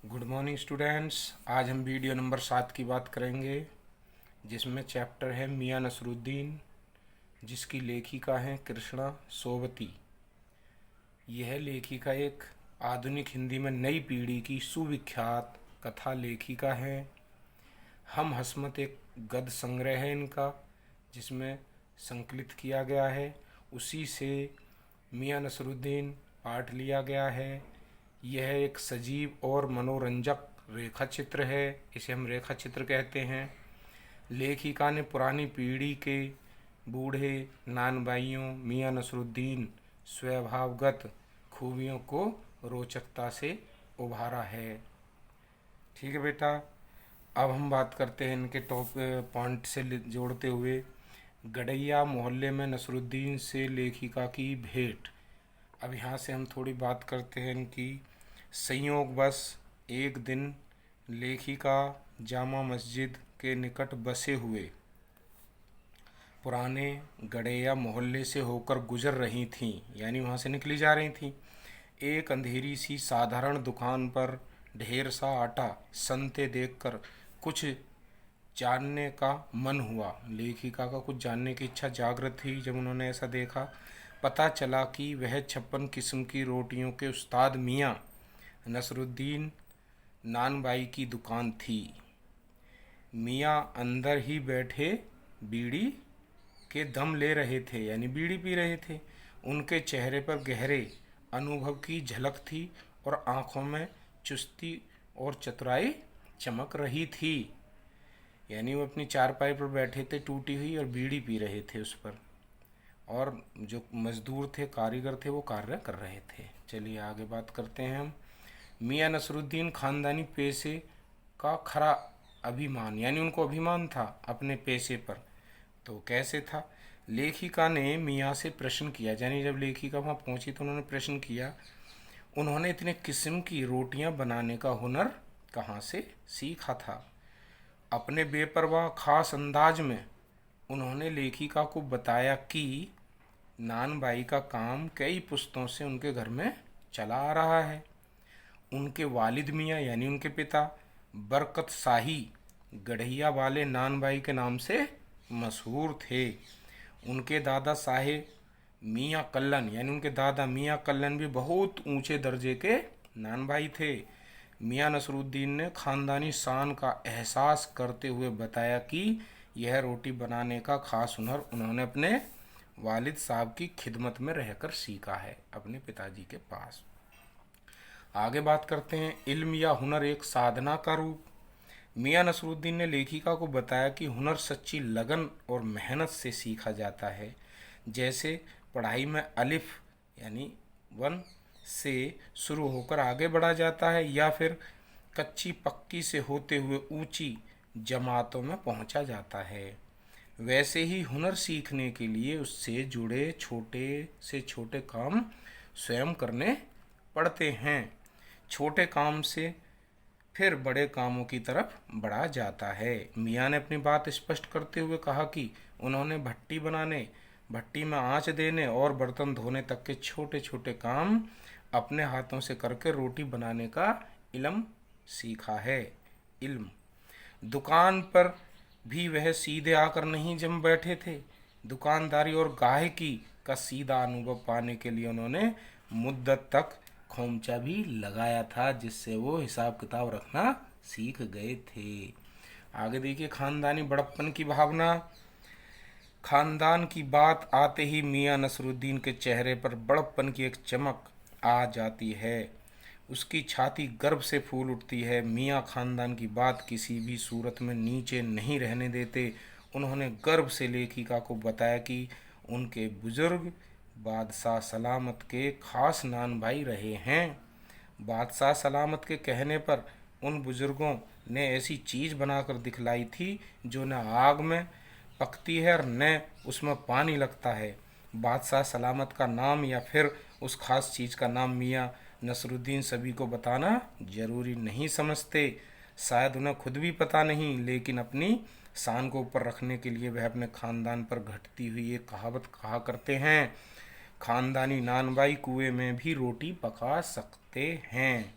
Good morning students. आज हम video number 7 की बात करेंगे, जिसमें चैप्टर है मियां नसरुद्दीन, जिसकी लेखिका हैं कृष्णा सोबती। यह लेखिका एक आधुनिक हिंदी में नई पीढ़ी की सुविख्यात कथा लेखिका है। हम हस्मत एक गद्य संग्रह है इनका, जिसमें संकलित किया गया है। उसी से मियां नसरुद्दीन पाठ लिया गया है। यह एक सजीव और मनोरंजक रेखा चित्र है, इसे हम रेखा चित्र कहते हैं। लेखिका ने पुरानी पीढ़ी के बूढ़े नानबाइयों मियां नसरुद्दीन स्वभावगत खूबियों को रोचकता से उभारा है। ठीक है बेटा, अब हम बात करते हैं इनके टॉप पॉइंट से जोड़ते हुए। गड़ैया मोहल्ले में नसरुद्दीन से लेखिका की भेंट। अब यहाँ से हम थोड़ी बात करते हैं इनकी। संयोगवश एक दिन लेखिका जामा मस्जिद के निकट बसे हुए पुराने गड़ैया मोहल्ले से होकर गुजर रही थीं, यानी वहाँ से निकली जा रही थीं। एक अंधेरी सी साधारण दुकान पर ढेर सा आटा सनते देखकर कुछ जानने का मन हुआ। लेखिका का कुछ जानने की इच्छा जागृत थी जब उन्होंने ऐसा देखा। पता चला कि वह 56 किस्म की रोटियों के उस्ताद मियां नसरुद्दीन नानबाई की दुकान थी। मियां अंदर ही बैठे बीड़ी के दम ले रहे थे, यानी बीड़ी पी रहे थे। उनके चेहरे पर गहरे अनुभव की झलक थी और आंखों में चुस्ती और चतुराई चमक रही थी। यानी वो अपनी चारपाई पर बैठे थे टूटी हुई और बीड़ी पी रहे थे उस पर, और जो मजदूर थे, कारीगर थे, वो कार्य कर रहे थे। चलिए आगे बात करते हैं हम। मियां नसरुद्दीन खानदानी पेशे का खरा अभिमान, यानी उनको अभिमान था अपने पेशे पर। तो कैसे था? लेखिका ने मियां से प्रश्न किया, यानी जब लेखिका वहाँ पहुंची तो उन्होंने प्रश्न किया, उन्होंने इतने किस्म की रोटियां बनाने का हुनर कहाँ से सीखा था? अपने बेपरवाह खास अंदाज में उन्होंने लेखिका को बताया कि नानबाई का काम कई पुश्तों से उनके घर में चला आ रहा है। उनके वालिद मियाँ, यानी उनके पिता, बरकत शाही गढ़िया वाले नानबाई के नाम से मशहूर थे। उनके दादा साहेब मियाँ कल्लन, यानी उनके दादा मियाँ कल्लन भी बहुत ऊंचे दर्जे के नानबाई थे। मियाँ नसरुद्दीन ने खानदानी शान का एहसास करते हुए बताया कि यह रोटी बनाने का खास हुनर उन्होंने अपने वालिद साहब की खिदमत में रहकर सीखा है, अपने पिताजी के पास। आगे बात करते हैं, इल्म या हुनर एक साधना का रूप। मियाँ नसरुद्दीन ने लेखिका को बताया कि हुनर सच्ची लगन और मेहनत से सीखा जाता है। जैसे पढ़ाई में अलिफ यानी 1 से शुरू होकर आगे बढ़ा जाता है, या फिर कच्ची पक्की से होते हुए ऊंची जमातों में पहुंचा जाता है, वैसे ही हुनर सीखने के लिए उससे जुड़े छोटे से छोटे काम स्वयं करने पड़ते हैं। छोटे काम से फिर बड़े कामों की तरफ बढ़ा जाता है। मियाँ ने अपनी बात स्पष्ट करते हुए कहा कि उन्होंने भट्टी बनाने, भट्टी में आंच देने और बर्तन धोने तक के छोटे छोटे काम अपने हाथों से करके रोटी बनाने का इल्म सीखा है। इल्म दुकान पर भी वह सीधे आकर नहीं जम बैठे थे। दुकानदारी और गाहकी का सीधा अनुभव पाने के लिए उन्होंने मुद्दत तक खोमचा भी लगाया था, जिससे वो हिसाब किताब रखना सीख गए थे। आगे देखिए, खानदानी बड़प्पन की भावना। खानदान की बात आते ही मियाँ नसरुद्दीन के चेहरे पर बड़प्पन की एक चमक आ जाती है। उसकी छाती गर्व से फूल उठती है। मियाँ खानदान की बात किसी भी सूरत में नीचे नहीं रहने देते। उन्होंने गर्व से लेखिका को बताया कि उनके बुजुर्ग बादशाह सलामत के खास नान भाई रहे हैं। बादशाह सलामत के कहने पर उन बुजुर्गों ने ऐसी चीज़ बनाकर दिखलाई थी जो न आग में पकती है और न उसमें पानी लगता है। बादशाह सलामत का नाम या फिर उस खास चीज़ का नाम मियाँ नसरुद्दीन सभी को बताना जरूरी नहीं समझते। शायद उन्हें खुद भी पता नहीं, लेकिन अपनी शान को ऊपर रखने के लिए वह अपने खानदान पर घटती हुई एक कहावत कहा करते हैं, खानदानी नानबाई कुएं में भी रोटी पका सकते हैं।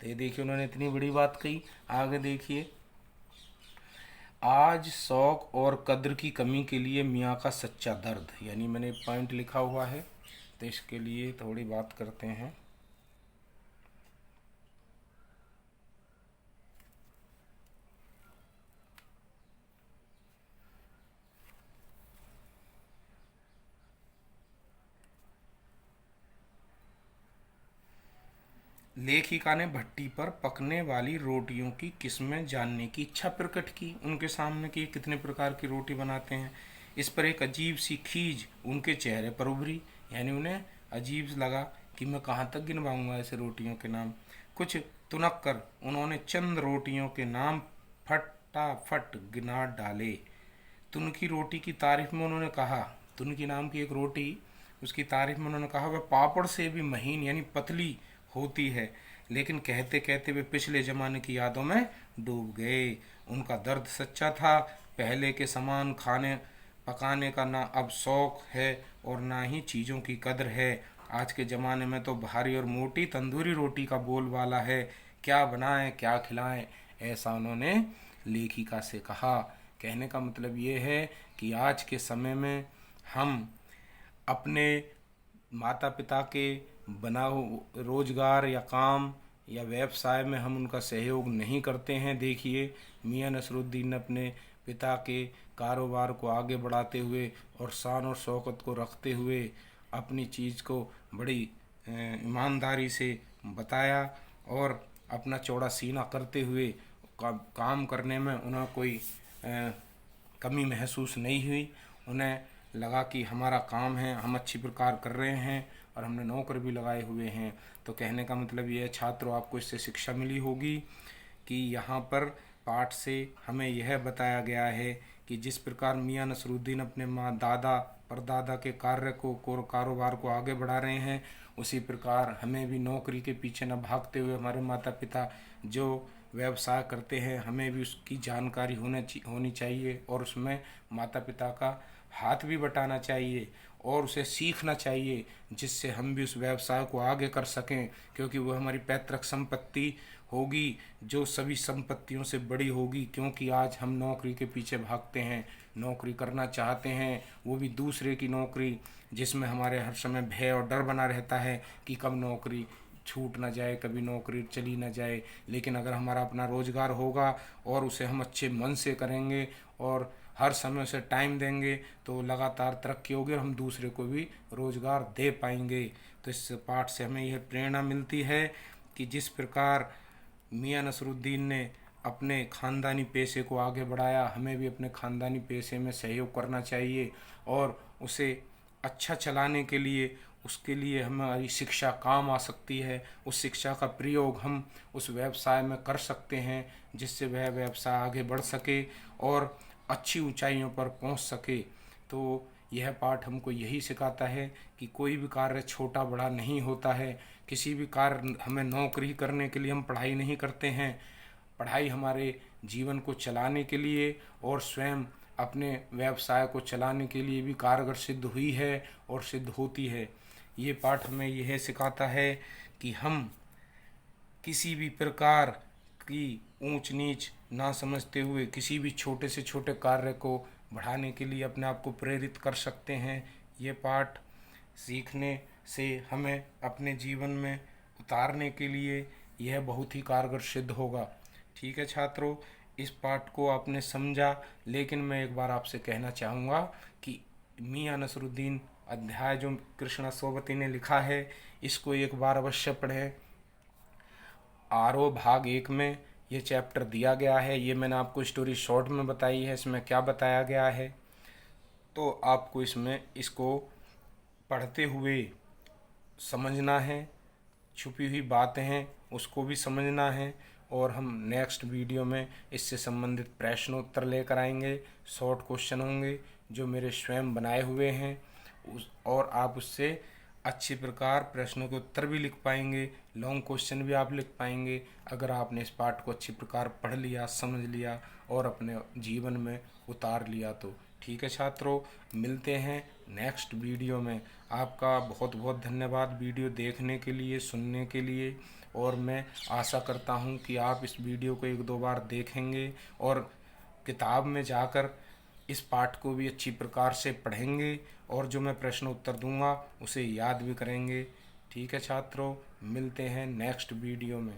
तो ये देखिए उन्होंने इतनी बड़ी बात कही। आगे देखिए, आज शौक और कद्र की कमी के लिए मियाँ का सच्चा दर्द, यानी मैंने पॉइंट लिखा हुआ है तो इसके लिए थोड़ी बात करते हैं। लेखिका ने भट्टी पर पकने वाली रोटियों की किस्में जानने की इच्छा प्रकट की उनके सामने कि कितने प्रकार की रोटी बनाते हैं। इस पर एक अजीब सी खीज उनके चेहरे पर उभरी, यानी उन्हें अजीब लगा कि मैं कहाँ तक गिनवाऊंगा ऐसे रोटियों के नाम। कुछ तुनक कर उन्होंने चंद रोटियों के नाम फटाफट गिना डाले। तुनकी रोटी की तारीफ में उन्होंने कहा, तुनकी नाम की एक रोटी, उसकी तारीफ में उन्होंने कहा वह पापड़ से भी महीन यानी पतली होती है। लेकिन कहते कहते वे पिछले ज़माने की यादों में डूब गए। उनका दर्द सच्चा था। पहले के समान खाने पकाने का ना अब शौक है और ना ही चीज़ों की कद्र है। आज के ज़माने में तो भारी और मोटी तंदूरी रोटी का बोलबाला है, क्या बनाएं क्या खिलाएं, ऐसा उन्होंने लेखिका से कहा। कहने का मतलब ये है कि आज के समय में हम अपने माता पिता के बना रोजगार या काम या व्यवसाय में हम उनका सहयोग नहीं करते हैं। देखिए मियां नसरुद्दीन अपने पिता के कारोबार को आगे बढ़ाते हुए और शान और शौकत को रखते हुए अपनी चीज़ को बड़ी ईमानदारी से बताया और अपना चौड़ा सीना करते हुए काम करने में उन्हें कोई कमी महसूस नहीं हुई। उन्हें लगा कि हमारा काम है, हम अच्छी प्रकार कर रहे हैं और हमने नौकर भी लगाए हुए हैं। तो कहने का मतलब ये है छात्रों, आपको इससे शिक्षा मिली होगी कि यहाँ पर पाठ से हमें यह बताया गया है कि जिस प्रकार मियां नसरुद्दीन अपने माँ दादा परदादा के कार्य को कारोबार को आगे बढ़ा रहे हैं, उसी प्रकार हमें भी नौकरी के पीछे न भागते हुए हमारे माता पिता जो व्यवसाय करते हैं हमें भी उसकी जानकारी होनी चाहिए और उसमें माता पिता का हाथ भी बटाना चाहिए और उसे सीखना चाहिए, जिससे हम भी उस व्यवसाय को आगे कर सकें, क्योंकि वह हमारी पैतृक संपत्ति होगी जो सभी संपत्तियों से बड़ी होगी। क्योंकि आज हम नौकरी के पीछे भागते हैं, नौकरी करना चाहते हैं, वो भी दूसरे की नौकरी, जिसमें हमारे हर समय भय और डर बना रहता है कि कब नौकरी छूट ना जाए, कभी नौकरी चली ना जाए। लेकिन अगर हमारा अपना रोजगार होगा और उसे हम अच्छे मन से करेंगे और हर समय उसे टाइम देंगे तो लगातार तरक्की होगी और हम दूसरे को भी रोजगार दे पाएंगे। तो इस पाठ से हमें यह प्रेरणा मिलती है कि जिस प्रकार मियां नसरुद्दीन ने अपने ख़ानदानी पेशे को आगे बढ़ाया, हमें भी अपने ख़ानदानी पेशे में सहयोग करना चाहिए और उसे अच्छा चलाने के लिए उसके लिए हमारी शिक्षा काम आ सकती है। उस शिक्षा का प्रयोग हम उस व्यवसाय में कर सकते हैं जिससे वह व्यवसाय आगे बढ़ सके और अच्छी ऊंचाइयों पर पहुंच सके। तो यह पाठ हमको यही सिखाता है कि कोई भी कार्य छोटा बड़ा नहीं होता है। किसी भी कार्य हमें नौकरी करने के लिए हम पढ़ाई नहीं करते हैं। पढ़ाई हमारे जीवन को चलाने के लिए और स्वयं अपने व्यवसाय को चलाने के लिए भी कारगर सिद्ध हुई है और सिद्ध होती है। ये पाठ हमें यह सिखाता है कि हम किसी भी प्रकार की ऊंच नीच ना समझते हुए किसी भी छोटे से छोटे कार्य को बढ़ाने के लिए अपने आप को प्रेरित कर सकते हैं। ये पाठ सीखने से हमें अपने जीवन में उतारने के लिए यह बहुत ही कारगर सिद्ध होगा। ठीक है छात्रों, इस पाठ को आपने समझा, लेकिन मैं एक बार आपसे कहना चाहूँगा कि मियां नसरुद्दीन अध्याय जो कृष्णा सोबती ने लिखा है इसको एक बार अवश्य पढ़ें। आरोह भाग 1 में ये चैप्टर दिया गया है। ये मैंने आपको स्टोरी शॉर्ट में बताई है, इसमें क्या बताया गया है, तो आपको इसमें इसको पढ़ते हुए समझना है। छुपी हुई बातें हैं उसको भी समझना है और हम नेक्स्ट वीडियो में इससे संबंधित प्रश्नोत्तर लेकर आएंगे। शॉर्ट क्वेश्चन होंगे जो मेरे स्वयं बनाए हुए हैं और आप उससे अच्छी प्रकार प्रश्नों के उत्तर भी लिख पाएंगे, लॉन्ग क्वेश्चन भी आप लिख पाएंगे अगर आपने इस पाठ को अच्छी प्रकार पढ़ लिया, समझ लिया और अपने जीवन में उतार लिया तो। ठीक है छात्रों, मिलते हैं नेक्स्ट वीडियो में। आपका बहुत बहुत धन्यवाद वीडियो देखने के लिए, सुनने के लिए। और मैं आशा करता हूँ कि आप इस वीडियो को एक दो बार देखेंगे और किताब में जाकर इस पाठ को भी अच्छी प्रकार से पढ़ेंगे और जो मैं प्रश्न उत्तर दूंगा उसे याद भी करेंगे। ठीक है छात्रों, मिलते हैं नेक्स्ट वीडियो में।